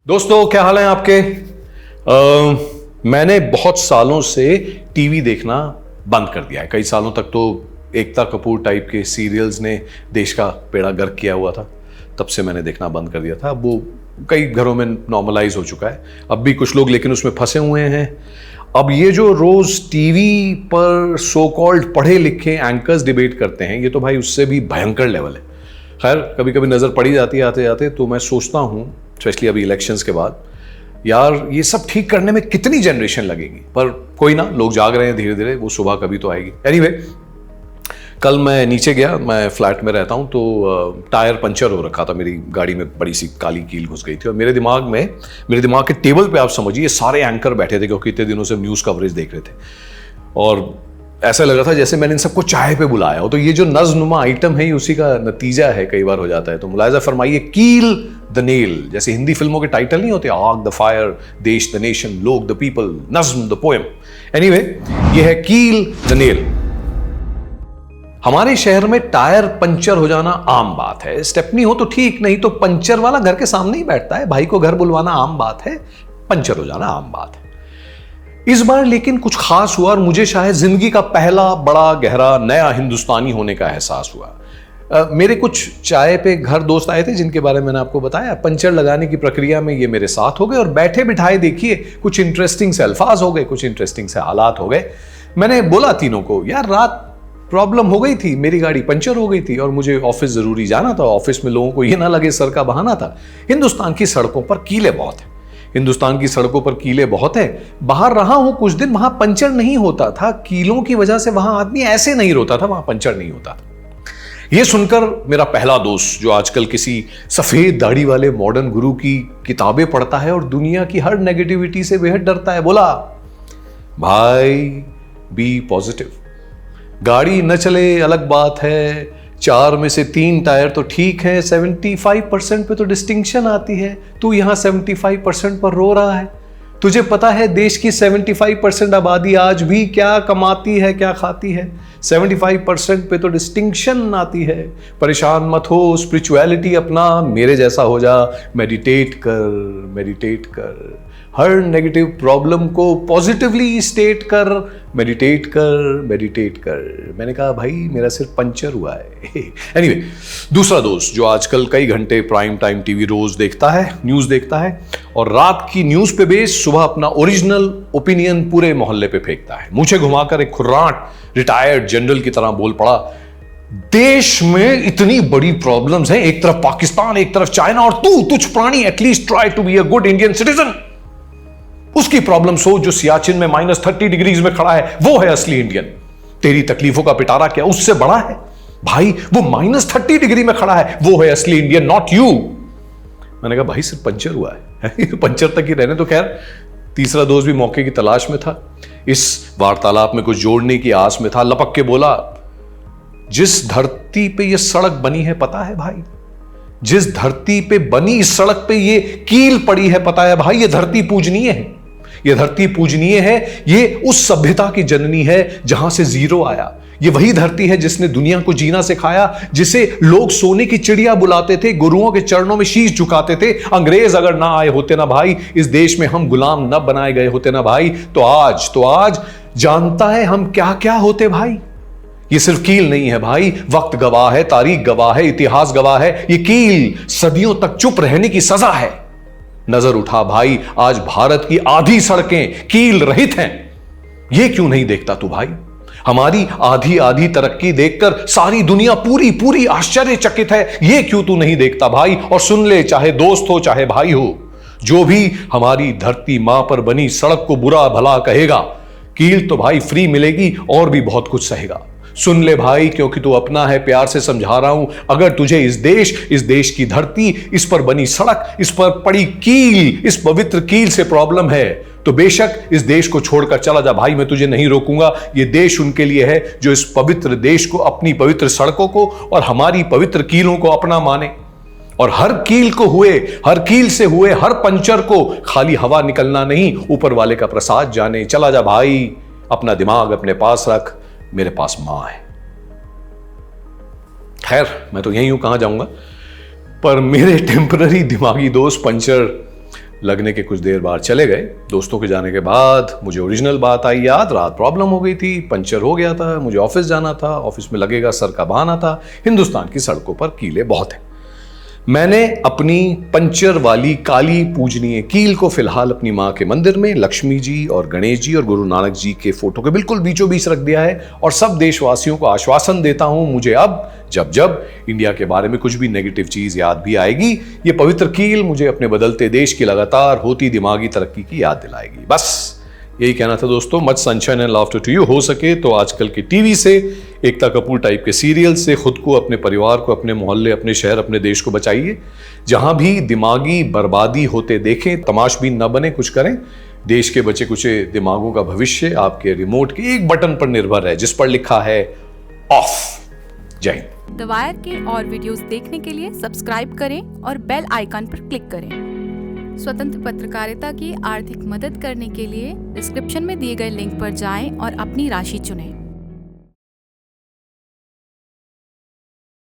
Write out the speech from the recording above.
दोस्तों क्या हाल है आपके। मैंने बहुत सालों से टीवी देखना बंद कर दिया है। कई सालों तक तो एकता कपूर टाइप के सीरियल्स ने देश का बेड़ा गर्क किया हुआ था, तब से मैंने देखना बंद कर दिया था। अब वो कई घरों में नॉर्मलाइज हो चुका है, अब भी कुछ लोग लेकिन उसमें फंसे हुए हैं। अब ये जो रोज टीवी पर सो कॉल्ड पढ़े लिखे एंकर्स डिबेट करते हैं, ये तो भाई उससे भी भयंकर लेवल है। खैर कभी कभी नज़र पड़ी जाती है आते जाते, तो मैं सोचता हूँ स्पेशली अभी इलेक्शंस के बाद, यार ये सब ठीक करने में कितनी जनरेशन लगेगी। पर कोई ना, लोग जाग रहे हैं धीरे धीरे, वो सुबह कभी तो आएगी। एनीवे, कल मैं नीचे गया, मैं फ्लैट में रहता हूँ, तो टायर पंचर हो रखा था मेरी गाड़ी में, बड़ी सी काली कील घुस गई थी। और मेरे दिमाग के टेबल पे आप समझिए सारे एंकर बैठे थे, क्योंकि इतने दिनों से न्यूज़ कवरेज देख रहे थे, और ऐसा लग रहा था जैसे मैंने इन सबको चाय पे बुलाया हो। तो ये जो नज़्नुमा आइटम है, उसी का नतीजा है, कई बार हो जाता है। तो मुलायजा फरमाइए, कील द नेल, जैसे हिंदी फिल्मों के टाइटल नहीं होते, आग द फायर, देश द नेशन, लोग द पीपल, नज्म द पोएम। एनीवे, ये है कील द नेल। हमारे शहर में टायर पंचर हो जाना आम बात है। स्टेपनी हो तो ठीक, नहीं तो पंचर वाला घर के सामने ही बैठता है। भाई को घर बुलवाना आम बात है, पंचर हो जाना आम बात है। इस बार लेकिन कुछ खास हुआ, और मुझे शायद जिंदगी का पहला बड़ा गहरा नया हिंदुस्तानी होने का एहसास हुआ। मेरे कुछ चाय पे घर दोस्त आए थे, जिनके बारे में मैंने आपको बताया। पंचर लगाने की प्रक्रिया में ये मेरे साथ हो गए, और बैठे बिठाए देखिए कुछ इंटरेस्टिंग से अल्फाज हो गए, कुछ इंटरेस्टिंग से हालात हो गए। मैंने बोला तीनों को, यार रात प्रॉब्लम हो गई थी, मेरी गाड़ी पंचर हो गई थी और मुझे ऑफिस जरूरी जाना था। ऑफिस में लोगों को ये ना लगे सर का बहाना था। हिंदुस्तान की सड़कों पर कीले बहुत हैं, हिंदुस्तान की सड़कों पर कीले बहुत हैं। बाहर रहा हूं कुछ दिन, वहां पंचर नहीं होता था। कीलों की वजह से वहां आदमी ऐसे नहीं रोता था, वहां पंचर नहीं होता था। यह सुनकर मेरा पहला दोस्त, जो आजकल किसी सफेद दाढ़ी वाले मॉडर्न गुरु की किताबें पढ़ता है और दुनिया की हर नेगेटिविटी से बेहद डरता है, बोला, भाई बी पॉजिटिव। गाड़ी न चले अलग बात है, 4 में से 3 टायर तो ठीक है, 75% पे तो डिस्टिंक्शन आती है। तू यहां 75% पर रो रहा है। तुझे पता है देश की 75% आबादी आज भी क्या कमाती है, क्या खाती है? 75% पे तो डिस्टिंक्शन आती है। परेशान मत हो, स्पिरिचुअलिटी अपना, मेरे जैसा हो जा, मेडिटेट कर, हर नेगेटिव प्रॉब्लम को पॉजिटिवली स्टेट कर, मेडिटेट कर। मैंने कहा भाई मेरा सिर्फ पंचर हुआ है। एनीवे, दूसरा दोस्त जो आजकल कई घंटे प्राइम टाइम टीवी रोज देखता है, न्यूज़ देखता है, और रात की न्यूज़ पे बेस सुबह अपना ओरिजिनल ओपिनियन पूरे मोहल्ले पे फेंकता है। मुझे घुमाकर एक खुर्राट रिटायर्ड जनरल की तरह बोल पड़ा, देश में इतनी बड़ी प्रॉब्लम्स हैं, एक तरफ पाकिस्तान, एक तरफ चाइना, और तू तुच्छ प्राणी at least try to be a good Indian citizen. उसकी प्रॉब्लम सोच जो सियाचिन में -30 डिग्रीज में खड़ा है, वो है असली इंडियन। तेरी तकलीफों का पिटारा क्या उससे बड़ा है? भाई वो -30 डिग्री में खड़ा है, वो है असली इंडियन, नॉट यू। मैंने कहा भाई सिर्फ पंचर हुआ है, पंचर तक ही रहने तो। खैर तीसरा दोस्त भी मौके की तलाश में था, इस वार्तालाप में कुछ जोड़ने की आस में था। लपक के बोला, जिस धरती पे ये सड़क बनी है पता है भाई, जिस धरती पे बनी इस सड़क पे ये कील पड़ी है पता है भाई, ये धरती पूजनीय है। ये धरती पूजनीय है, ये उस सभ्यता की जननी है जहां से जीरो आया। ये वही धरती है जिसने दुनिया को जीना सिखाया, जिसे लोग सोने की चिड़िया बुलाते थे, गुरुओं के चरणों में शीश झुकाते थे। अंग्रेज अगर ना आए होते ना भाई, इस देश में हम गुलाम न बनाए गए होते ना भाई, तो आज जानता है हम क्या क्या होते भाई। ये सिर्फ कील नहीं है भाई, वक्त गवाह है, तारीख गवाह है, इतिहास गवाह है। ये कील सदियों तक चुप रहने की सजा है। नजर उठा भाई, आज भारत की आधी सड़कें कील रहित हैं। ये क्यों नहीं देखता तू भाई? हमारी आधी तरक्की देखकर सारी दुनिया पूरी आश्चर्यचकित है। ये क्यों तू नहीं देखता भाई? और सुन ले, चाहे दोस्त हो चाहे भाई हो, जो भी हमारी धरती मां पर बनी सड़क को बुरा भला कहेगा, कील तो भाई फ्री मिलेगी और भी बहुत कुछ सहेगा। सुन ले भाई, क्योंकि तू अपना है, प्यार से समझा रहा हूं। अगर तुझे इस देश की धरती, इस पर बनी सड़क, इस पर पड़ी कील, इस पवित्र कील से प्रॉब्लम है, तो बेशक इस देश को छोड़कर चला जा भाई, मैं तुझे नहीं रोकूंगा। ये देश उनके लिए है जो इस पवित्र देश को, अपनी पवित्र सड़कों को और हमारी पवित्र कीलों को अपना माने। और हर कील से हुए हर पंचर को खाली हवा निकलना नहीं, ऊपर वाले का प्रसाद जाने। चला जा भाई, अपना दिमाग अपने पास रख, मेरे पास मां है। खैर मैं तो यहीं हूं, कहां जाऊंगा। पर मेरे टेम्पररी दिमागी दोस्त पंचर लगने के कुछ देर बाद चले गए। दोस्तों के जाने के बाद मुझे ओरिजिनल बात आई याद, रात प्रॉब्लम हो गई थी, पंचर हो गया था, मुझे ऑफिस जाना था, ऑफिस में लगेगा सर का बहाना था, हिंदुस्तान की सड़कों पर कीले बहुत हैं। मैंने अपनी पंचर वाली काली पूजनीय कील को फिलहाल अपनी माँ के मंदिर में लक्ष्मी जी और गणेश जी और गुरु नानक जी के फोटो के बिल्कुल बीचों बीच रख दिया है और सब देशवासियों को आश्वासन देता हूं, मुझे अब जब जब इंडिया के बारे में कुछ भी नेगेटिव चीज याद भी आएगी, ये पवित्र कील मुझे अपने बदलते देश की लगातार होती दिमागी तरक्की की याद दिलाएगी। बस यही कहना था दोस्तों। Much sunshine and laughter to you. हो सके तो आजकल की टीवी से, एकता कपूर टाइप के सीरियल से खुद को, अपने परिवार को, अपने मोहल्ले, अपने शहर, अपने देश को बचाइए। जहां भी दिमागी बर्बादी होते देखें, तमाशबीन न बने, कुछ करें। देश के बचे कुचे दिमागों का भविष्य आपके रिमोट के एक बटन पर निर्भर है, जिस पर लिखा है ऑफ। जय हिंद। द वायर के और वीडियोस देखने के लिए सब्सक्राइब करें और बेल आइकन पर क्लिक करें। स्वतंत्र पत्रकारिता की आर्थिक मदद करने के लिए डिस्क्रिप्शन में दिए गए लिंक पर जाएं और अपनी राशि चुनें।